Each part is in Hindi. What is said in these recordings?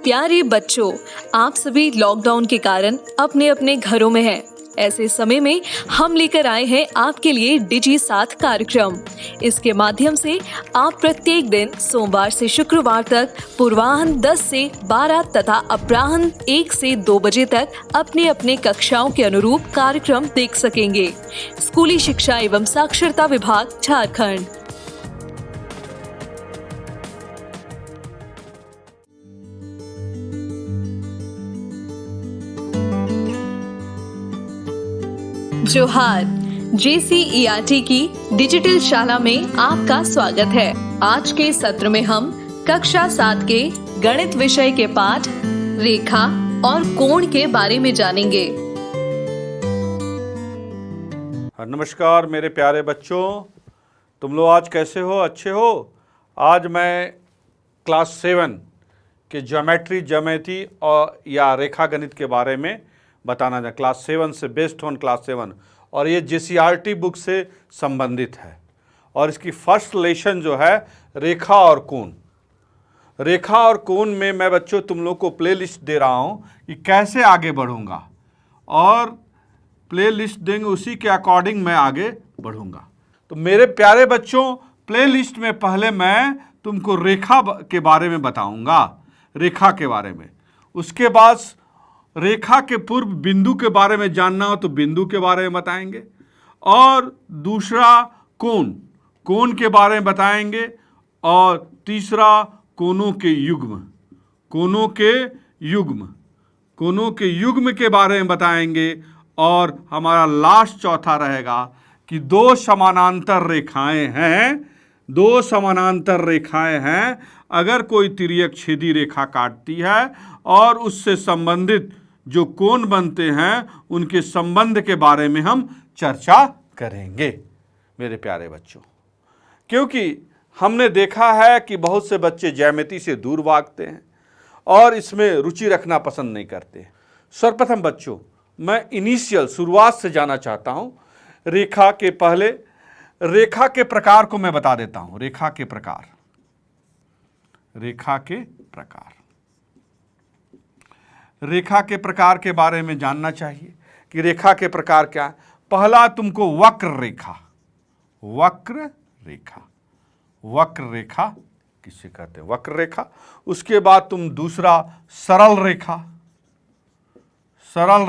प्यारे बच्चों, आप सभी लॉकडाउन के कारण अपने अपने घरों में हैं। ऐसे समय में हम लेकर आए हैं आपके लिए डिजी साथ कार्यक्रम। इसके माध्यम से आप प्रत्येक दिन सोमवार से शुक्रवार तक पूर्वाह्न 10 से 12 तथा अपराह्न 1 से 2 बजे तक अपने अपने कक्षाओं के अनुरूप कार्यक्रम देख सकेंगे। स्कूली शिक्षा एवं साक्षरता विभाग, झारखंड। जोहार, JCERT की डिजिटल शाला में आपका स्वागत है। आज के सत्र में हम कक्षा 7 के गणित विषय के पाठ रेखा और कोण के बारे में जानेंगे। नमस्कार मेरे प्यारे बच्चों, तुम लोग आज कैसे हो? अच्छे हो? आज मैं क्लास 7 के ज्योमेट्री और या रेखा गणित के बारे में बताना था। क्लास 7 से बेस्ड ऑन क्लास 7 और ये JCERT बुक से संबंधित है। और इसकी फर्स्ट लेसन जो है रेखा और कोण। रेखा और कोण में मैं बच्चों तुम लोग को प्लेलिस्ट दे रहा हूँ कि कैसे आगे बढ़ूँगा, और प्लेलिस्ट देंगे उसी के अकॉर्डिंग मैं आगे बढ़ूँगा। तो मेरे प्यारे बच्चों, प्लेलिस्ट में पहले मैं तुमको रेखा के बारे में बताऊँगा, रेखा के बारे में। उसके बाद रेखा के पूर्व बिंदु के बारे में जानना हो तो बिंदु के बारे में बताएंगे, और दूसरा कोण के बारे में बताएंगे, और तीसरा कोणों के युग्म के बारे में बताएंगे, और हमारा लास्ट चौथा रहेगा कि दो समानांतर रेखाएं हैं। अगर कोई तिर्यक छेदी रेखा काटती है और उससे संबंधित जो कोण बनते हैं उनके संबंध के बारे में हम चर्चा करेंगे मेरे प्यारे बच्चों। क्योंकि हमने देखा है कि बहुत से बच्चे ज्यामिति से दूर भागते हैं और इसमें रुचि रखना पसंद नहीं करते। सर्वप्रथम बच्चों, मैं शुरुआत से जाना चाहता हूं। रेखा के प्रकार को मैं बता देता हूं। रेखा के प्रकार के बारे में जानना चाहिए कि रेखा के प्रकार क्या है। पहला तुमको वक्र रेखा किसे कहते हैं? वक्र रेखा। उसके बाद तुम दूसरा सरल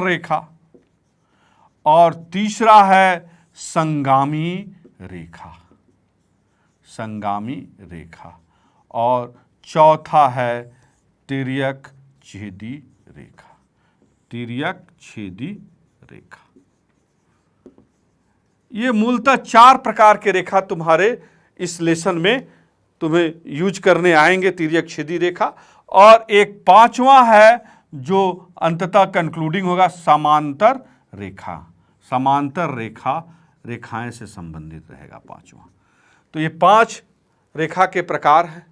रेखा, और तीसरा है संगामी रेखा, और चौथा है तिर्यक छेदी रेखा। ये मूलतः 4 प्रकार के रेखा तुम्हारे इस लेसन में तुम्हें यूज करने आएंगे, तिर्यक छेदी रेखा। और एक पांचवा है जो अंततः कंक्लूडिंग होगा, समांतर रेखाएं से संबंधित रहेगा पांचवा। तो ये 5 रेखा के प्रकार हैं,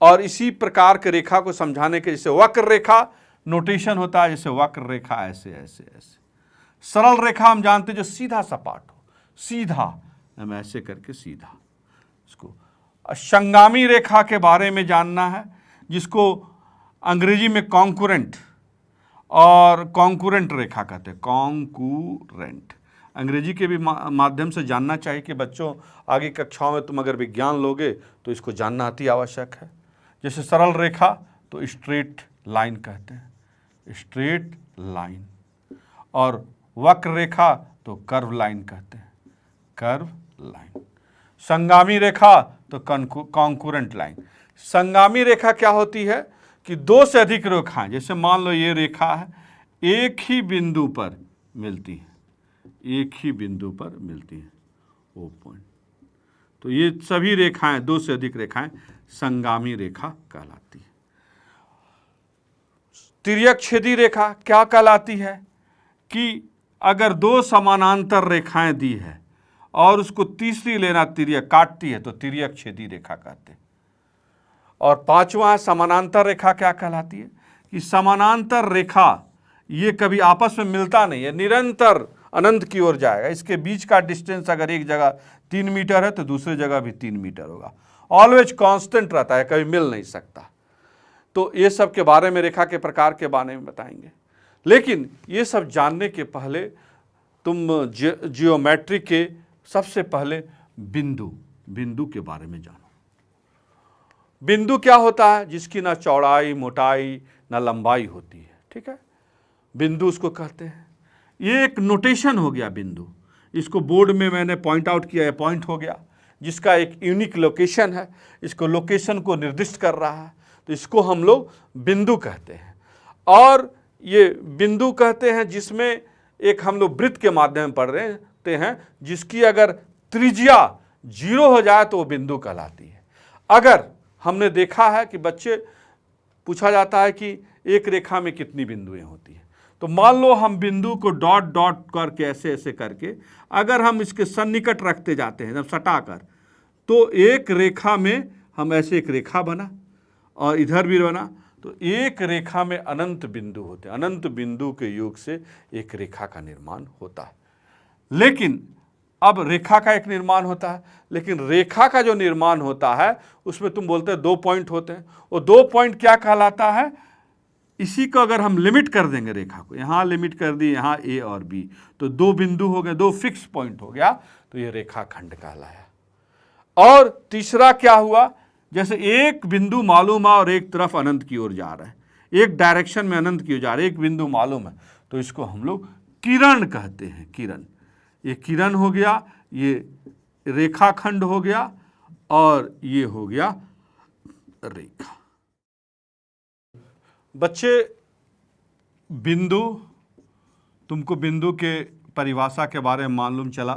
और इसी प्रकार के रेखा को समझाने के, जैसे वक्र रेखा नोटेशन होता है, जैसे वक्र रेखा ऐसे ऐसे ऐसे। सरल रेखा हम जानते हैं जो सीधा सपाट हो, सीधा हम ऐसे करके सीधा इसको। संगामी रेखा के बारे में जानना है, जिसको अंग्रेजी में कॉन्कुरेंट रेखा कहते हैं। कॉन्कुरेंट अंग्रेजी के भी माध्यम से जानना चाहिए कि बच्चों आगे कक्षाओं में तुम अगर विज्ञान लोगे तो इसको जानना अति आवश्यक है। जैसे सरल रेखा तो स्ट्रेट लाइन कहते हैं, स्ट्रेट लाइन, और वक्र रेखा तो कर्व लाइन कहते हैं, कर्व लाइन। संगामी रेखा तो कॉन्कुरेंट लाइन। संगामी रेखा क्या होती है कि 2 से अधिक रेखाएं, जैसे मान लो ये रेखा है, एक ही बिंदु पर मिलती है, ओ पॉइंट। तो ये सभी रेखाएं, 2 से अधिक रेखाएं संगामी रेखा कहलाती है। तिर्यक छेदी रेखा क्या कहलाती है कि अगर 2 समानांतर रेखाएं दी है और उसको तीसरी लेना तिर्यक काटती है तो तिर्यक छेदी रेखा कहते हैं। और पांचवा है समानांतर रेखा। क्या कहलाती है कि समानांतर रेखा ये कभी आपस में मिलता नहीं है, निरंतर अनंत की ओर जाएगा। इसके बीच का डिस्टेंस अगर एक जगह 3 मीटर है तो दूसरी जगह भी 3 मीटर होगा। ऑलवेज कांस्टेंट रहता है, कभी मिल नहीं सकता। तो ये सब के बारे में, रेखा के प्रकार के बारे में बताएंगे। लेकिन ये सब जानने के पहले तुम जियोमेट्री के सबसे पहले बिंदु के बारे में जानो। बिंदु क्या होता है? जिसकी ना चौड़ाई, मोटाई, ना लंबाई होती है, ठीक है, बिंदु उसको कहते हैं। ये एक नोटेशन हो गया बिंदु। इसको बोर्ड में मैंने पॉइंट आउट किया है, पॉइंट हो गया, जिसका एक यूनिक लोकेशन है, इसको लोकेशन को निर्दिष्ट कर रहा है, तो इसको हम लोग बिंदु कहते हैं। और ये बिंदु कहते हैं जिसमें एक हम लोग वृत्त के माध्यम पढ़ रहे हैं, जिसकी अगर त्रिज्या 0 हो जाए तो वो बिंदु कहलाती है। अगर हमने देखा है कि बच्चे पूछा जाता है कि एक रेखा में कितनी बिंदुएं होती हैं, तो मान लो हम बिंदु को डॉट डॉट करके ऐसे ऐसे करके अगर हम इसके सन्निकट रखते जाते हैं, जब सटा कर, तो एक रेखा में हम ऐसे एक रेखा बना और इधर भी बना, तो एक रेखा में अनंत बिंदु होते हैं। अनंत बिंदु के योग से एक रेखा का निर्माण होता है। लेकिन अब रेखा का एक निर्माण होता है, लेकिन रेखा का जो निर्माण होता है उसमें तुम बोलते हैं 2 पॉइंट होते हैं। वो 2 पॉइंट क्या कहलाता है? इसी को अगर हम लिमिट कर देंगे रेखा को, यहाँ लिमिट कर दी, यहाँ ए और बी, तो 2 बिंदु हो गए, 2 फिक्स पॉइंट हो गया, तो ये रेखाखंड कहलाया। और तीसरा क्या हुआ? जैसे एक बिंदु मालूम है और एक तरफ अनंत की ओर जा रहा है, एक डायरेक्शन में अनंत की ओर जा रहा है, एक बिंदु मालूम है, तो इसको हम लोग किरण कहते हैं। किरण, ये किरण हो गया, ये रेखाखंड हो गया, और ये हो गया रेखा। बच्चे, बिंदु, तुमको बिंदु के परिभाषा के बारे में मालूम चला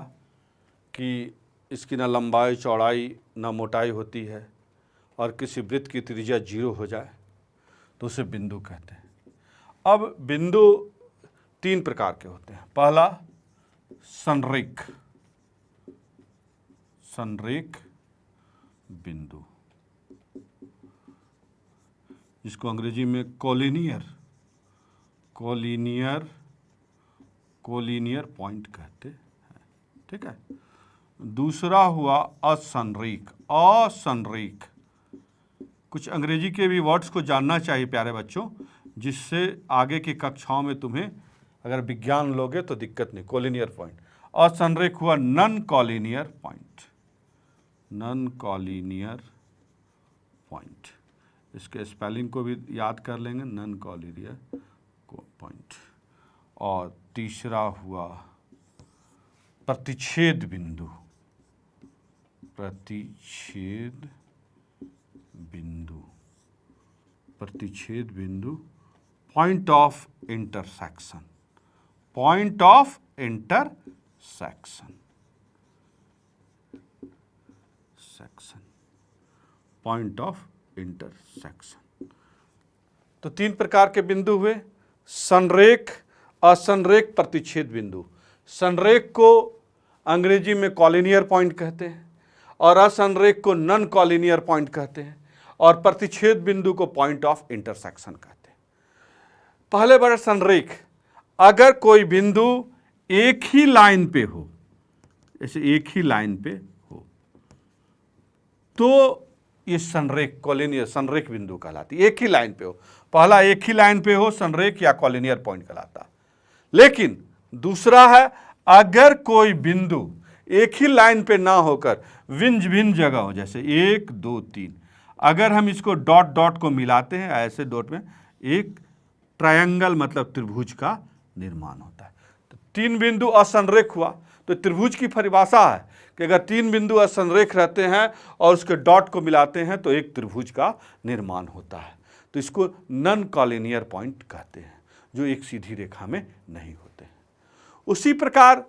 कि इसकी ना लंबाई, चौड़ाई, ना मोटाई होती है, और किसी वृत्त की त्रिज्या 0 हो जाए तो उसे बिंदु कहते हैं। अब बिंदु 3 प्रकार के होते हैं। पहला संरेख, संरेख बिंदु, जिसको अंग्रेजी में कोलिनियर पॉइंट कहते हैं, ठीक है। दूसरा हुआ असंरेख। असंरेख, कुछ अंग्रेजी के भी वर्ड्स को जानना चाहिए प्यारे बच्चों, जिससे आगे की कक्षाओं में तुम्हें अगर विज्ञान लोगे तो दिक्कत नहीं। Collinear point. असंरेख हुआ non collinear point, non collinear point, इसके स्पेलिंग को भी याद कर लेंगे, नॉन कॉलिनियर पॉइंट। और तीसरा हुआ प्रतिच्छेद बिंदु, प्रतिच्छेद बिंदु, प्रतिच्छेद बिंदु, point of intersection, point of intersection, point of intersection. तो 3 प्रकार के बिंदु हुए, संरेख, असंरेख, प्रतिच्छेद बिंदु। संरेख को अंग्रेजी में कॉलिनियर पॉइंट कहते हैं, और असंरेख को नॉन कॉलिनियर पॉइंट कहते हैं, और प्रतिच्छेद बिंदु को पॉइंट ऑफ इंटरसेक्शन कहते हैं। पहले बार संरेख, अगर कोई बिंदु एक ही लाइन पे हो, जैसे एक ही लाइन पे हो, तो ये संरेख, कॉलिनियर संरेख बिंदु कहलाती है। एक ही लाइन पे हो, पहला एक ही लाइन पे हो, संरेख या कॉलिनियर पॉइंट कहलाता। लेकिन दूसरा है, अगर कोई बिंदु एक ही लाइन पे ना होकर भिन्न भिन्न जगह हो, जैसे 1 2 3, अगर हम इसको डॉट डॉट को मिलाते हैं ऐसे डॉट में, एक ट्रायंगल मतलब त्रिभुज का निर्माण होता है। तो 3 बिंदु असंरेख हुआ, तो त्रिभुज की परिभाषा है कि अगर 3 बिंदु असंरेख रहते हैं और उसके डॉट को मिलाते हैं तो एक त्रिभुज का निर्माण होता है। तो इसको नॉन कॉलिनियर पॉइंट कहते हैं, जो एक सीधी रेखा में नहीं होते हैं। उसी प्रकार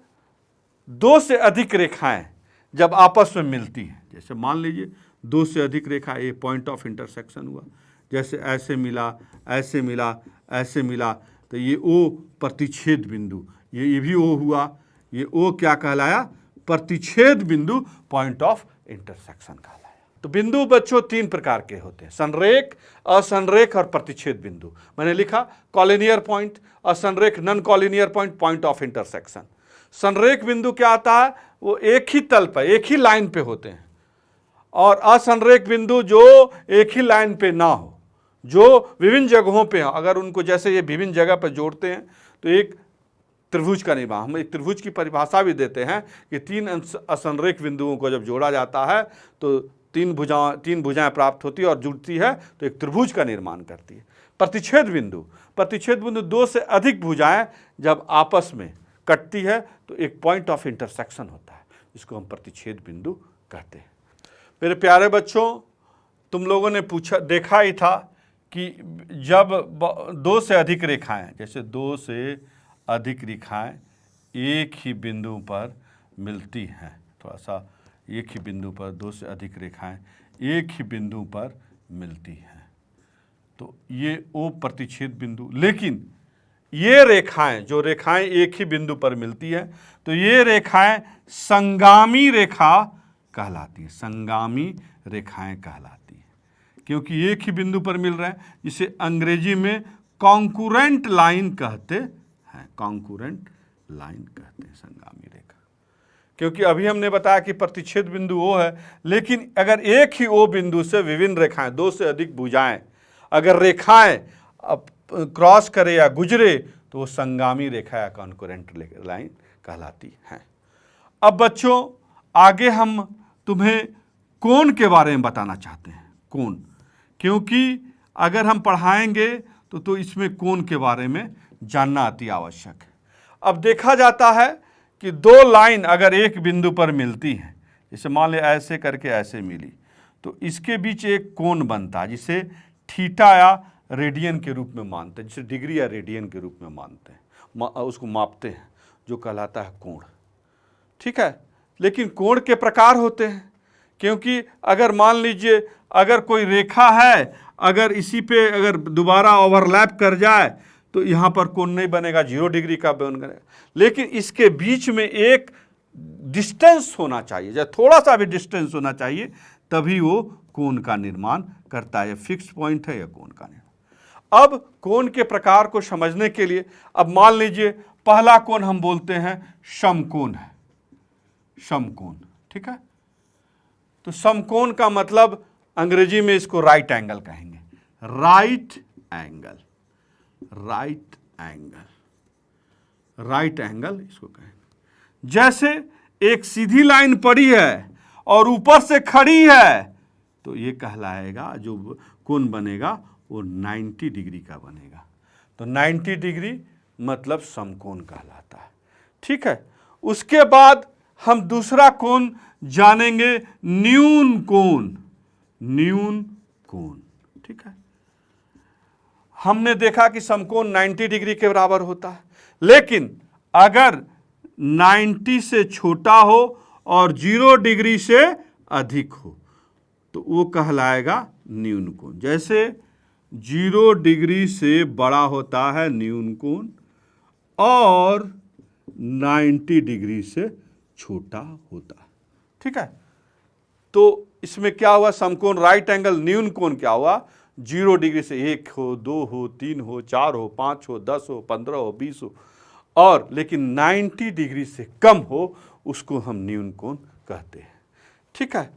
2 से अधिक रेखाएं जब आपस में मिलती हैं, जैसे मान लीजिए 2 से अधिक रेखा, ये पॉइंट ऑफ इंटरसेक्शन हुआ, जैसे ऐसे मिला, ऐसे मिला, ऐसे मिला, तो ये ओ प्रतिच्छेद बिंदु, ये भी ओ हुआ, ये ओ क्या कहलाया? प्रतिच्छेद बिंदु, पॉइंट ऑफ इंटरसेक्शन कहलाया। तो बिंदु बच्चों 3 प्रकार के होते हैं, संरेख, असंरेख और प्रतिच्छेद बिंदु। मैंने लिखा कॉलिनियर पॉइंट, असंरेख non collinear point, point of intersection. संरेख बिंदु क्या आता है? वो एक ही तल पर, एक ही लाइन पे होते हैं, और असंरेख बिंदु जो एक ही लाइन पे ना हो, जो विभिन्न जगहों पे हैं, अगर उनको जैसे ये विभिन्न जगह पर जोड़ते हैं तो एक त्रिभुज का निर्माण। हम एक त्रिभुज की परिभाषा भी देते हैं कि 3 असंरेख बिंदुओं को जब जोड़ा जाता है तो 3 भुजाएं प्राप्त होती है और जुड़ती है तो एक त्रिभुज का निर्माण करती है। प्रतिच्छेद बिंदु 2 से अधिक भुजाएं जब आपस में कटती है तो एक पॉइंट ऑफ इंटरसेक्शन होता है, जिसको हम प्रतिच्छेद बिंदु कहते हैं। मेरे प्यारे बच्चों, तुम लोगों ने देखा ही था कि जब 2 से अधिक रेखाएं, जैसे 2 से अधिक रेखाएं एक ही बिंदु पर मिलती हैं, थोड़ा सा एक ही बिंदु पर 2 से अधिक रेखाएं एक ही बिंदु पर मिलती हैं, तो ये ओ प्रतिच्छेद बिंदु। लेकिन ये रेखाएं, जो रेखाएं एक ही बिंदु पर मिलती हैं, तो ये रेखाएं संगामी रेखा कहलाती हैं, संगामी रेखाएं कहलाती हैं, क्योंकि एक ही बिंदु पर मिल रहे हैं, जिसे अंग्रेजी में कॉन्करेंट लाइन कहते हैं, कॉन्करेंट लाइन कहते हैं संगामी रेखा। क्योंकि अभी हमने बताया कि प्रतिच्छेद बिंदु ओ है, लेकिन अगर एक ही ओ बिंदु से विभिन्न रेखाएं, 2 से अधिक भुजाएं अगर रेखाएं क्रॉस करे या गुजरे तो वो संगामी रेखा या कॉन्करेंट लाइन कहलाती हैं। अब बच्चों, आगे हम तुम्हें कोण के बारे में बताना चाहते हैं, कोण, क्योंकि अगर हम पढ़ाएंगे तो इसमें कोण के बारे में जानना अति आवश्यक है। अब देखा जाता है कि 2 लाइन अगर एक बिंदु पर मिलती हैं, जैसे मान ले ऐसे करके ऐसे मिली, तो इसके बीच एक कोण बनता है, जिसे थीटा या रेडियन के रूप में मानते हैं, जिसे डिग्री या रेडियन के रूप में मानते हैं, उसको मापते हैं, जो कहलाता है कोण। ठीक है, लेकिन कोण के प्रकार होते हैं, क्योंकि अगर मान लीजिए अगर कोई रेखा है, अगर इसी पे अगर दोबारा ओवरलैप कर जाए तो यहाँ पर कोण नहीं बनेगा, 0 डिग्री का बनेगा। लेकिन इसके बीच में एक डिस्टेंस होना चाहिए, या थोड़ा सा भी डिस्टेंस होना चाहिए, तभी वो कोण का निर्माण करता है, फिक्स पॉइंट है या कोण का निर्माण। अब कोण के प्रकार को समझने के लिए, अब मान लीजिए पहला कोण हम बोलते हैं समकोण है, समकोण। ठीक है, तो समकोण का मतलब अंग्रेजी में इसको राइट एंगल कहेंगे, right angle, right angle, right angle इसको कहेंगे। जैसे एक सीधी लाइन पड़ी है और ऊपर से खड़ी है, तो ये कहलाएगा, जो कोण बनेगा वो 90 डिग्री का बनेगा, तो 90 डिग्री मतलब समकोण कहलाता है। ठीक है, उसके बाद हम दूसरा कोण जानेंगे, न्यून कोण, न्यून कोण। ठीक है, हमने देखा कि समकोण 90 डिग्री के बराबर होता है, लेकिन अगर 90 से छोटा हो और 0 डिग्री से अधिक हो तो वो कहलाएगा न्यून कोण। जैसे 0 डिग्री से बड़ा होता है न्यून कोण और 90 डिग्री से छोटा होता है। ठीक है, तो इसमें क्या हुआ, समकोण राइट एंगल न्यून कोण क्या हुआ, 0 डिग्री से 1 हो, 2 हो, 3 हो, 4 हो, 5 हो, 10 हो, 15 हो, 20 हो, और लेकिन 90 डिग्री से कम हो, उसको हम न्यून कोण कहते हैं। ठीक है,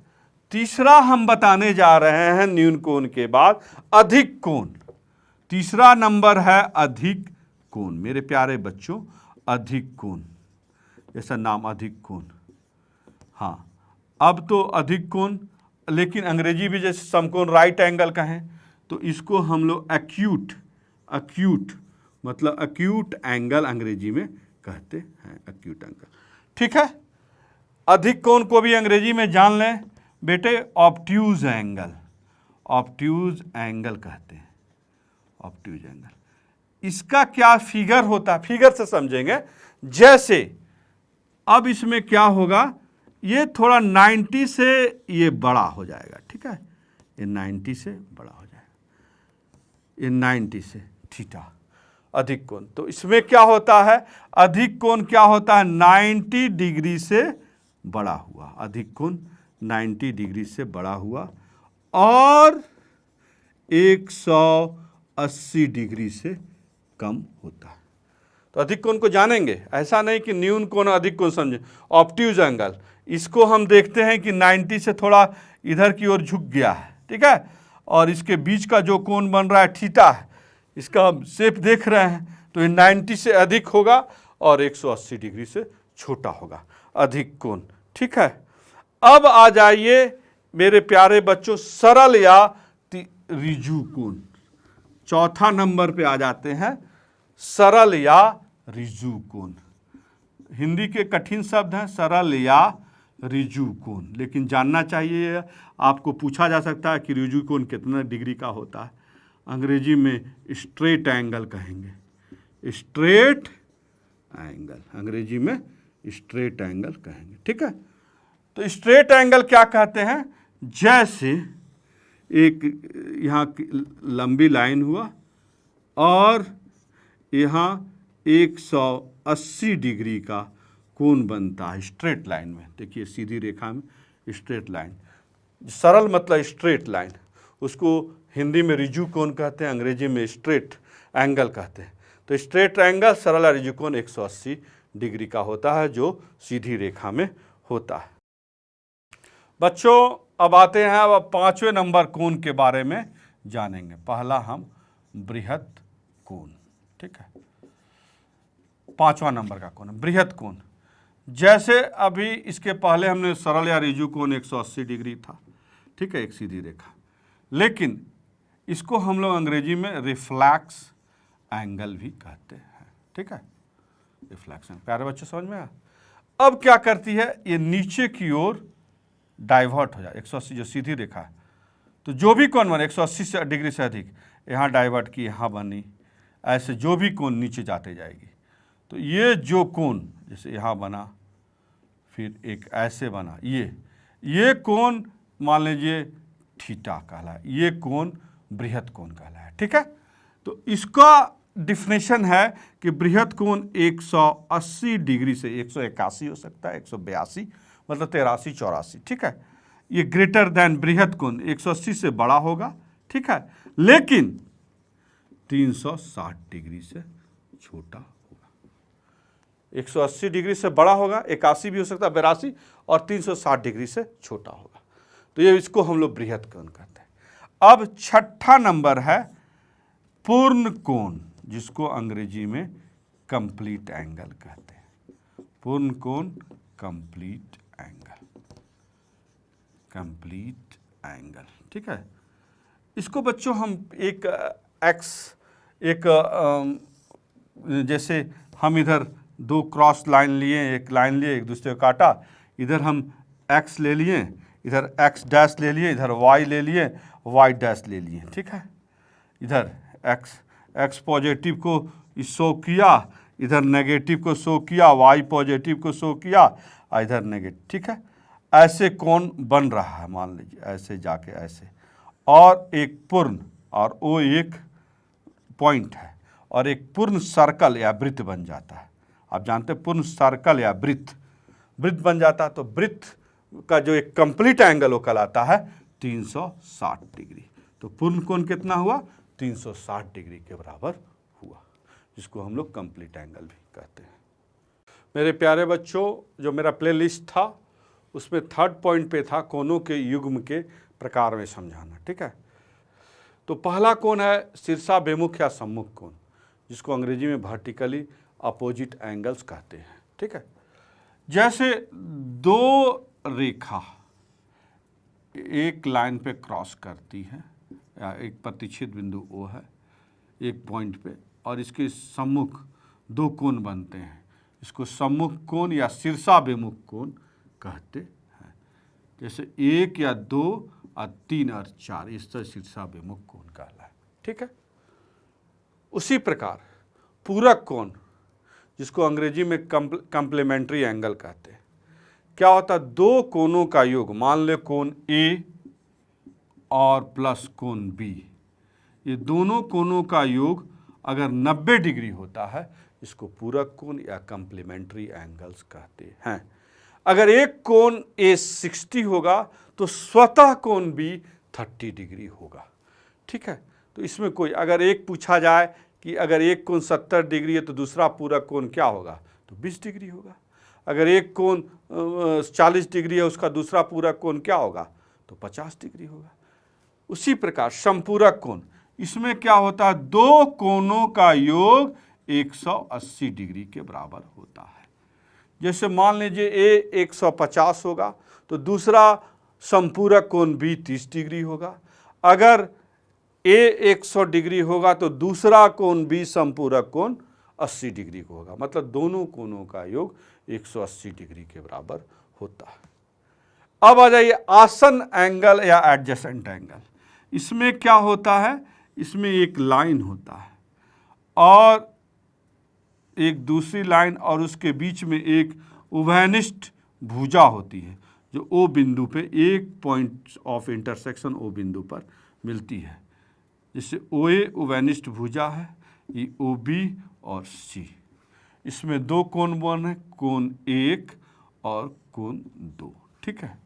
तीसरा हम बताने जा रहे हैं न्यून कोण के बाद अधिक कोण। तीसरा नंबर है अधिक कोण। मेरे प्यारे बच्चों, अधिक कोण, जैसा नाम अधिक कोण। हाँ, अब तो अधिक कोण, लेकिन अंग्रेजी भी जैसे समकोण राइट एंगल कहें तो इसको हम लोग एक्यूट, एक्यूट मतलब एक्यूट एंगल अंग्रेजी में कहते हैं, एक्यूट एंगल। ठीक है, अधिक कोण को भी अंग्रेजी में जान लें बेटे, ऑब्ट्यूज एंगल, ऑब्ट्यूज एंगल कहते हैं, ऑब्ट्यूज एंगल। इसका क्या फिगर होता है, फिगर से समझेंगे। जैसे अब इसमें क्या होगा, ये थोड़ा 90 से ये बड़ा हो जाएगा। ठीक है, ये 90 से बड़ा हो जाएगा, ये 90 से थीटा, अधिक कोण। तो इसमें क्या होता है, अधिक कोण क्या होता है, 90 डिग्री से बड़ा हुआ, अधिक कोण 90 डिग्री से बड़ा हुआ और 180 डिग्री से कम होता है। तो अधिक कोण को जानेंगे, ऐसा नहीं कि न्यून कोण अधिक कोण समझे। ऑब्ट्यूज एंगल, इसको हम देखते हैं कि 90 से थोड़ा इधर की ओर झुक गया है। ठीक है, और इसके बीच का जो कोण बन रहा है थीटा है, इसका हम शेप देख रहे हैं, तो ये 90 से अधिक होगा और 180 डिग्री से छोटा होगा, अधिक कोण। ठीक है, अब आ जाइए मेरे प्यारे बच्चों सरल या ऋजु कोण। चौथा नंबर पे आ जाते हैं सरल या ऋजु कोण। हिंदी के कठिन शब्द हैं सरल या ऋजु कोण, लेकिन जानना चाहिए, आपको पूछा जा सकता है कि ऋजु कोण कितना डिग्री का होता है। अंग्रेजी में स्ट्रेट एंगल कहेंगे, स्ट्रेट एंगल, अंग्रेजी में स्ट्रेट एंगल कहेंगे। ठीक है, तो स्ट्रेट एंगल क्या कहते हैं? जैसे एक यहाँ लंबी लाइन हुआ और यहाँ 180 डिग्री का कोण बनता है स्ट्रेट लाइन में। देखिए सीधी रेखा में स्ट्रेट लाइन, सरल मतलब स्ट्रेट लाइन, उसको हिंदी में ऋजु कोण कहते हैं, अंग्रेजी में स्ट्रेट एंगल कहते हैं। तो स्ट्रेट एंगल सरल ऋजु कोण 180 डिग्री का होता है जो सीधी रेखा में होता है। बच्चों अब आते हैं, अब 5वें नंबर कोण के बारे में जानेंगे। पहला हम बृहत कोण। ठीक है, 5वां नंबर का कोण बृहत कोण। जैसे अभी इसके पहले हमने सरल या ऋजु कोण 180 डिग्री था, ठीक है, एक सीधी रेखा, लेकिन इसको हम लोग अंग्रेजी में रिफ्लेक्स एंगल भी कहते हैं। ठीक है, रिफ्लेक्स एंगल। प्यारे बच्चों समझ में आया? अब क्या करती है, ये नीचे की ओर डाइवर्ट हो जाए, 180 जो सीधी रेखा है, तो जो भी कोण बने 180 डिग्री से अधिक, यहाँ डाइवर्ट की, यहाँ बनी, ऐसे जो भी कोण नीचे जाते जाएगी। तो ये जो कोण जैसे यहाँ बना, फिर एक ऐसे बना, ये कोण मान लीजिए थीटा कहलाए, ये कोण बृहत कोण कहलाए। ठीक है, तो इसका डिफिनेशन है कि बृहत कोण 180 डिग्री से 181 हो सकता है, 182 मतलब 83 84। ठीक है, ये ग्रेटर देन बृहत कोण 180 से बड़ा होगा। ठीक है, लेकिन 360 डिग्री से छोटा होगा। 180 डिग्री से बड़ा होगा, 81 भी हो सकता है, 82, और 360 डिग्री से छोटा होगा। तो ये इसको हम लोग बृहत कोण कहते हैं। अब छठा नंबर है पूर्ण कोण, जिसको अंग्रेजी में कंप्लीट एंगल कहते हैं। पूर्ण कोण कंप्लीट एंगल, कंप्लीट एंगल। ठीक है, इसको बच्चों हम जैसे हम इधर दो क्रॉस लाइन लिए, एक लाइन लिए, एक दूसरे को काटा, इधर हम x ले लिए, इधर x डैश ले लिए, इधर y ले लिए, y डैश ले लिए। ठीक है, इधर x पॉजिटिव को शो किया, इधर नेगेटिव को शो किया, y पॉजिटिव को शो किया, इधर नेगेटिव। ठीक है, ऐसे कोण बन रहा है, मान लीजिए ऐसे जाके ऐसे, और एक पूर्ण, और वो एक पॉइंट है, और एक पूर्ण सर्कल या वृत्त बन जाता है। आप जानते हैं पूर्ण सर्कल या वृत्त बन जाता है, तो वृत्त का जो एक कंप्लीट एंगल वो कहलाता है 360 डिग्री। तो पूर्ण कोण कितना हुआ? 360 डिग्री के बराबर हुआ, जिसको हम लोग कंप्लीट एंगल भी कहते हैं। मेरे प्यारे बच्चों, जो मेरा प्लेलिस्ट था उसमें 3rd पॉइंट पे था कोणों के युग्म के प्रकार में समझाना। ठीक है, तो पहला कोण है शीर्षाभिमुख या सम्मुख कोण, जिसको अंग्रेजी में वर्टिकली अपोजिट एंगल्स कहते हैं। ठीक है, जैसे दो रेखा एक लाइन पे क्रॉस करती है, या एक प्रतिच्छेद बिंदु O है एक पॉइंट पे, और इसके सम्मुख दो कोण बनते हैं, इसको सम्मुख कोण या शीर्षाभिमुख कोण कहते हैं। जैसे 1 या 2 और 3 और 4, इस तरह शीर्षाभिमुख कोण कहलाए। ठीक है, उसी प्रकार पूरक कोण, जिसको अंग्रेजी में कम्प्लीमेंट्री एंगल कहते हैं, क्या होता है? दो कोणों का योग, मान ले कोण A और प्लस कोण B, ये दोनों कोणों का योग अगर 90 डिग्री होता है, इसको पूरक कोण या कम्प्लीमेंट्री एंगल्स कहते हैं। अगर एक कोण A 60 होगा तो स्वतः कोण B 30 डिग्री होगा। ठीक है, तो इसमें कोई, अगर एक पूछा जाए कि अगर एक कोण 70 डिग्री है तो दूसरा पूरक कोण क्या होगा, तो 20 डिग्री होगा। अगर एक कोण 40 डिग्री है, उसका दूसरा पूरक कोण क्या होगा, तो 50 डिग्री होगा। उसी प्रकार संपूरक कोण, इसमें क्या होता है, दो कोणों का योग 180 डिग्री के बराबर होता है। जैसे मान लीजिए ए 150 होगा तो दूसरा संपूरक कोण भी 30 डिग्री होगा। अगर ए 100 डिग्री होगा तो दूसरा कोण भी संपूरक कोण 80 डिग्री को होगा, मतलब दोनों कोणों का योग 180 डिग्री के बराबर होता है। अब आ जाइए आसन एंगल या एडजेसेंट एंगल। इसमें क्या होता है, इसमें एक लाइन होता है और एक दूसरी लाइन और उसके बीच में एक उभयनिष्ठ भुजा होती है जो ओ बिंदु पे, एक पॉइंट ऑफ इंटरसेक्शन ओ बिंदु पर मिलती है। जैसे ओ ए उभयनिष्ठ भुजा है, ये ओ बी और सी, इसमें दो कोण बन है, कोण 1 और कोण 2। ठीक है,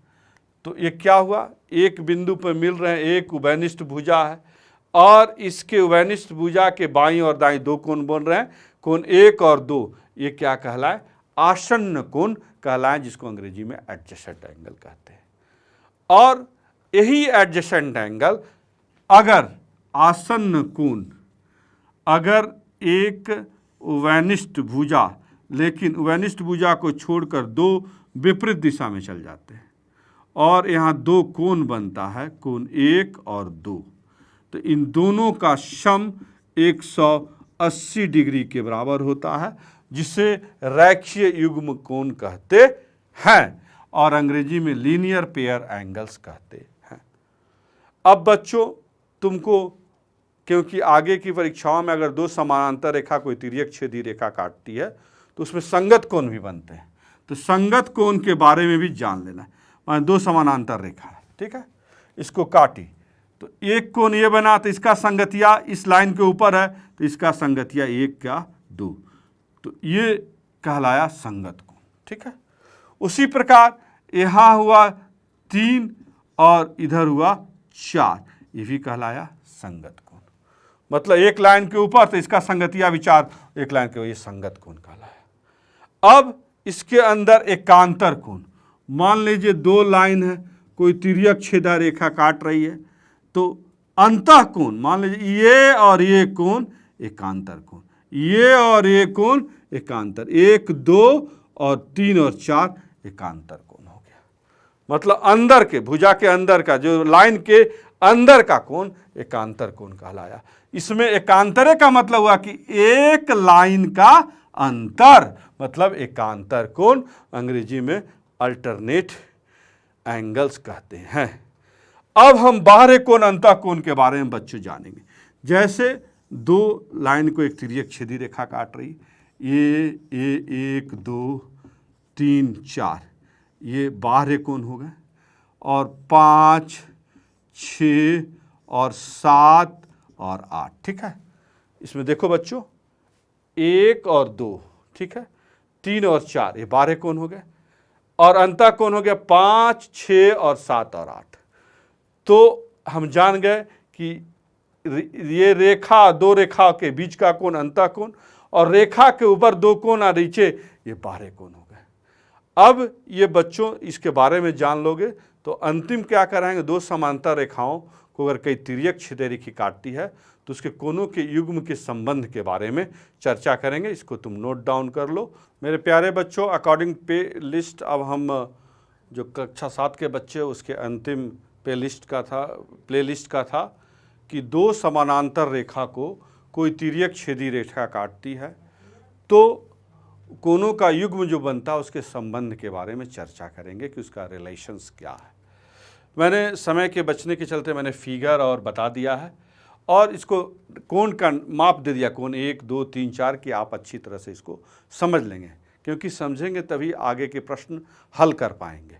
तो ये क्या हुआ, एक बिंदु पर मिल रहे हैं, एक उभयनिष्ठ भुजा है और इसके उभयनिष्ठ भुजा के बाईं और दाईं दो कोण बन रहे हैं, कोण 1 और 2। ये क्या कहलाए, आसन्न कोण कहलाए, जिसको अंग्रेजी में एडजेसेंट एंगल कहते हैं। और यही एडजेसेंट एंगल अगर आसन्न कोण, अगर एक उभयनिष्ठ भुजा, लेकिन उभयनिष्ठ भुजा को छोड़कर दो विपरीत दिशा में चल जाते हैं और यहाँ दो कोण बनता है, कोण 1 और 2, तो इन दोनों का सम 180 डिग्री के बराबर होता है, जिसे रैखीय युग्म कोण कहते हैं और अंग्रेजी में लीनियर पेयर एंगल्स कहते हैं। अब बच्चों तुमको, क्योंकि आगे की परीक्षाओं में अगर दो समानांतर रेखा कोई तिर्यक छेदी रेखा काटती है तो उसमें संगत कोण भी बनते हैं, तो संगत कोण के बारे में भी जान लेना है। मान दो समानांतर रेखा है, ठीक है, इसको काटी तो एक कोण ये बना तो इसका संगतिया इस लाइन के ऊपर है तो इसका संगतिया 1 का 2, तो ये कहलाया संगत कोण। ठीक है, उसी प्रकार यहाँ हुआ 3 और इधर हुआ 4, ये भी कहलाया संगत कोण। मतलब एक लाइन के ऊपर तो इसका संगतिया विचार एक लाइन के, ये संगत कोण कहलाया। अब इसके अंदर एकांतर कोण, मान लीजिए दो लाइन है, कोई तिर्यक छेदा रेखा काट रही है तो अंतः कोण, मान लीजिए ये और ये कोण एकांतर कोण, ये और ये कोण एकांतर, 1 2 और 3 और 4 एकांतर कोण हो गया। मतलब अंदर के, भुजा के अंदर का, जो लाइन के अंदर का कोण एकांतर कोण कहलाया। इसमें एकांतरे का मतलब हुआ कि एक लाइन का अंतर, मतलब एकांतर कोण, अंग्रेजी में अल्टरनेट एंगल्स कहते हैं। अब हम बाहरी कोण अंतः कोण के बारे में बच्चों जानेंगे। जैसे दो लाइन को एक तिर्यक छेदी रेखा काट रही, ये 1 2 3 4, ये बाहरी कोण हो गए, और 5 6 और 7 और 8। ठीक है, इसमें देखो बच्चों 1 और 2, ठीक है, 3 और 4 ये बाहरी कोण हो गए, और अंतः कोण हो गया 5 6 और 7 और 8। तो हम जान गए कि ये रेखा, दो रेखा के बीच का कोण अंतः कोण, और रेखा के ऊपर दो कोण और नीचे ये बाहरी कोण हो गए। अब ये बच्चों इसके बारे में जान लोगे तो अंतिम क्या कराएंगे, दो समांतर रेखाओं को अगर कई तिर्यक छेदी रेखा काटती है तो उसके कोणों के युग्म के संबंध के बारे में चर्चा करेंगे। इसको तुम नोट डाउन कर लो मेरे प्यारे बच्चों। अकॉर्डिंग पे लिस्ट, अब हम जो कक्षा 7 के बच्चे उसके अंतिम प्ले लिस्ट का था कि दो समानांतर रेखा को कोई तिर्यक छेदी रेखा काटती है तो कोणों का युग्म जो बनता है उसके संबंध के बारे में चर्चा करेंगे कि उसका रिलेशंस क्या है। मैंने समय के बचने के चलते मैंने फिगर और बता दिया है और इसको कोण का माप दे दिया, कोण 1 2 3 4 की आप अच्छी तरह से इसको समझ लेंगे, क्योंकि समझेंगे तभी आगे के प्रश्न हल कर पाएंगे।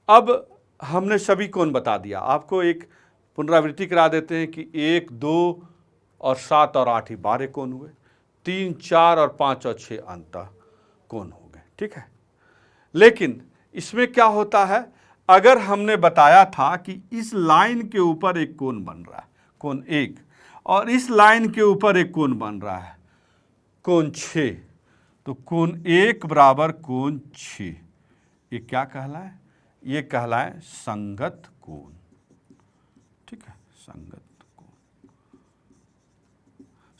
अब हमने सभी कोण बता दिया, आपको एक पुनरावृत्ति करा देते हैं कि 1 2 और 7 और 8 ही बाहरी कोण हुए, 3 4 और 5 और 6 अंतः कोण हो गए। ठीक है, लेकिन इसमें क्या होता है, अगर हमने बताया था कि इस लाइन के ऊपर एक कोण बन रहा है, कोण 1, और इस लाइन के ऊपर एक कोण बन रहा है, कोण 6, तो कोण 1 बराबर कोण 6, ये क्या कहलाए, ये कहलाए संगत कोण। ठीक है, संगत कोण।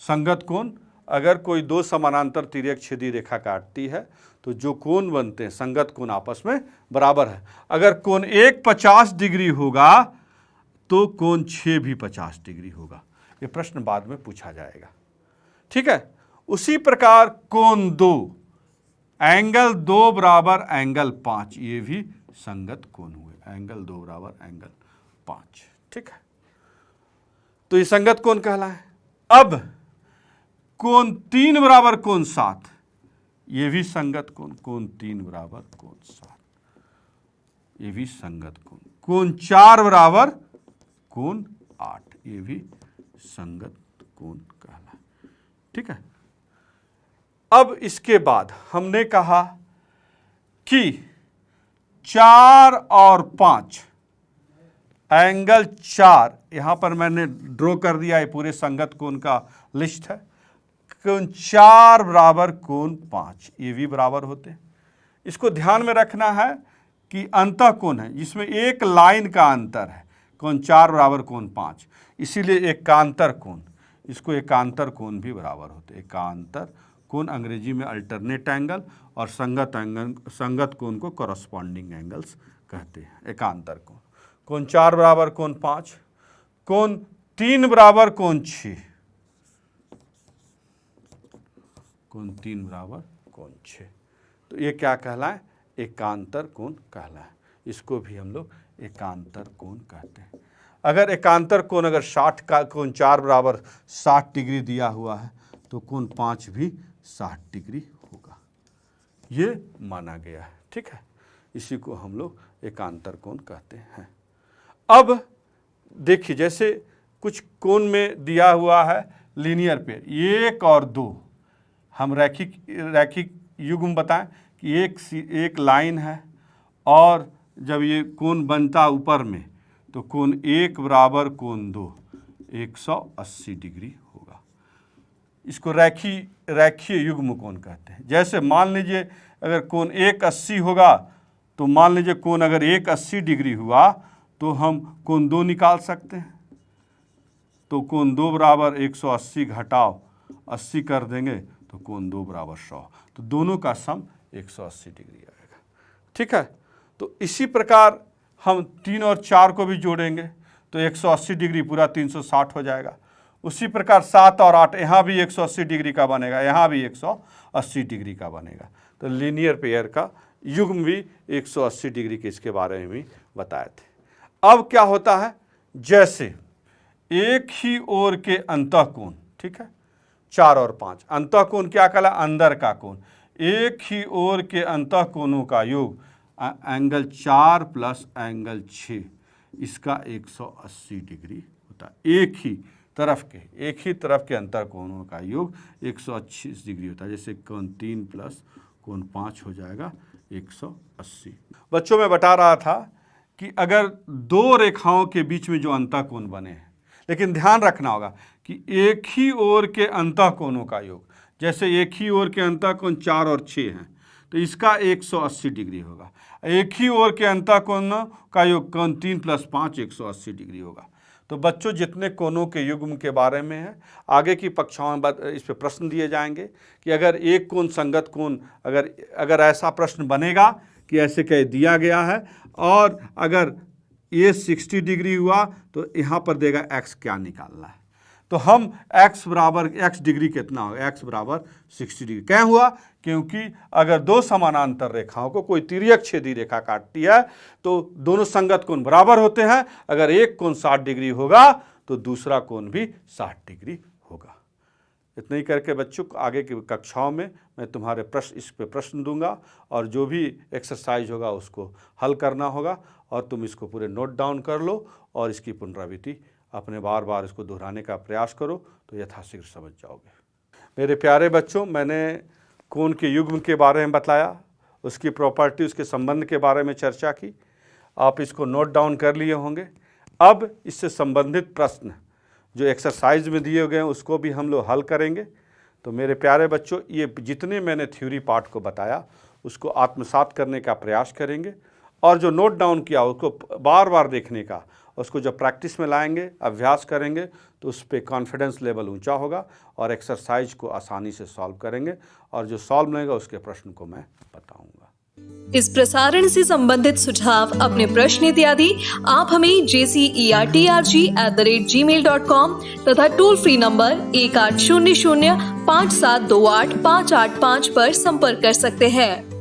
संगत कोण, अगर कोई दो समानांतर तिर्यक छेदी रेखा काटती है तो जो कोण बनते हैं संगत कोण आपस में बराबर है। अगर कोण एक 50 डिग्री होगा तो कोण 6 भी 50 डिग्री होगा। ये प्रश्न बाद में पूछा जाएगा, ठीक है। उसी प्रकार कोण 2, एंगल 2 बराबर एंगल 5, ये भी संगत कोण हुए। एंगल 2 बराबर एंगल 5, ठीक है। तो ये संगत कोण कहलाए। अब कोण 3 बराबर कोण 7, ये भी संगत कोण। कोण 3 बराबर कोण 7, ये भी संगत कोण। कोण 4 बराबर कोण 8, ये भी संगत कोण कहलाए, ठीक है। अब इसके बाद हमने कहा कि 4 और 5, एंगल 4, यहां पर मैंने ड्रॉ कर दिया, ये पूरे संगत कोण का लिस्ट है। कोण 4 बराबर कोण 5, ये भी बराबर होते हैं। इसको ध्यान में रखना है कि अंतः कोण है जिसमें एक लाइन का अंतर है। कोण 4 बराबर कोण 5, इसीलिए एकांतर कोण, इसको एकांतर कोण भी बराबर होते हैं। एकांतर कोण अंग्रेजी में अल्टरनेट एंगल, और संगत कोण को कॉरस्पॉन्डिंग एंगल्स कहते हैं। एकांतर कोण, कोण 4 बराबर कोण 5, कोण 3 बराबर कोण 6, कोण 3 बराबर कोण 6, तो ये क्या कहलाए? एकांतर कोण कहलाए। इसको भी हम लोग एकांतर कोण कहते हैं। अगर एकांतर कोण अगर 60 का कोण 4 बराबर 60 डिग्री दिया हुआ है तो कोण 5 भी 60 डिग्री होगा, ये माना गया है, ठीक है। इसी को हम लोग एकांतर कोण कहते हैं। अब देखिए, जैसे कुछ कोण में दिया हुआ है लीनियर पेयर 1 और 2, हम रैखिक युग्म बताएं कि एक लाइन है, और जब ये कोण बनता ऊपर में तो कोण 1 बराबर कोण 2 180 डिग्री होगा। इसको रैखीय युग्म कोण कहते हैं। जैसे मान लीजिए अगर कोण 180 होगा तो मान लीजिए कोण अगर 180 डिग्री हुआ तो हम कोण 2 निकाल सकते हैं। तो कोण 2 बराबर 180 घटाओ 80 कर देंगे तो कोण 2 बराबर 100, तो दोनों का सम 180 डिग्री आएगा, ठीक है। तो इसी प्रकार हम 3 और 4 को भी जोड़ेंगे तो 180 डिग्री पूरा 360 हो जाएगा। उसी प्रकार 7 और 8, यहाँ भी 180 डिग्री का बनेगा, यहाँ भी 180 डिग्री का बनेगा। तो लीनियर पेयर का युग्म भी 180 डिग्री के इसके बारे में भी बताए थे। अब क्या होता है, जैसे एक ही ओर के अंतःकोण, ठीक है, 4 और 5, अंतःकोण क्या कहला? अंदर का कोण। एक ही ओर के अंतःकोणों का योग एंगल 4 प्लस एंगल 6, इसका 180 डिग्री होता है। एक ही तरफ के अंतःकोणों का योग 180 डिग्री होता है। जैसे कोण 3 प्लस कोण 5 हो जाएगा 180। बच्चों में बता रहा था कि अगर दो रेखाओं के बीच में जो अंतःकोण बने हैं, लेकिन ध्यान रखना होगा कि एक ही ओर के अंतःकोणों का योग, जैसे एक ही ओर के अंतःकोण 4 और 6 हैं तो इसका 180 डिग्री होगा। एक ही ओर के अंतःकोणों का योग कोण 3 प्लस 5 180 डिग्री होगा। तो बच्चों, जितने कोणों के युग्म के बारे में है आगे की कक्षाओं में इस पे प्रश्न दिए जाएंगे कि अगर एक कोण संगत कोण, अगर ऐसा प्रश्न बनेगा कि ऐसे कह दिया गया है और अगर ये 60 डिग्री हुआ तो यहाँ पर देगा x क्या निकालना है, तो हम x डिग्री कितना होगा, x बराबर 60 डिग्री। क्या हुआ? क्योंकि अगर दो समानांतर रेखाओं को कोई तिर्यक छेदी रेखा काटती है तो दोनों संगत कोण बराबर होते हैं। अगर एक कोण 60 डिग्री होगा तो दूसरा कोण भी 60 डिग्री होगा। इतना ही करके बच्चों, आगे की कक्षाओं में मैं तुम्हारे इस पे प्रश्न दूंगा और जो भी एक्सरसाइज होगा उसको हल करना होगा, और तुम इसको पूरे नोट डाउन कर लो और इसकी पुनरावृत्ति अपने बार बार इसको दोहराने का प्रयास करो तो यथाशीघ्र समझ जाओगे। मेरे प्यारे बच्चों, मैंने कोण के युग्म के बारे में बताया, उसकी प्रॉपर्टी, उसके संबंध के बारे में चर्चा की। आप इसको नोट डाउन कर लिए होंगे। अब इससे संबंधित प्रश्न जो एक्सरसाइज में दिए गए हैं उसको भी हम लोग हल करेंगे। तो मेरे प्यारे बच्चों, ये जितने मैंने थ्योरी पार्ट को बताया उसको आत्मसात करने का प्रयास करेंगे और जो नोट डाउन किया उसको बार बार देखने का उसको जब प्रैक्टिस में लाएंगे, अभ्यास करेंगे, तो उस पर कॉन्फिडेंस लेवल ऊंचा होगा और एक्सरसाइज को आसानी से सॉल्व करेंगे और जो सॉल्व नहीं होगा उसके प्रश्न को मैं बताऊंगा। इस प्रसारण से संबंधित सुझाव, अपने प्रश्न इत्यादि आप हमें jcertrg@gmail.com तथा टोल फ्री नंबर 1800 5728 585 पर संपर्क कर सकते हैं।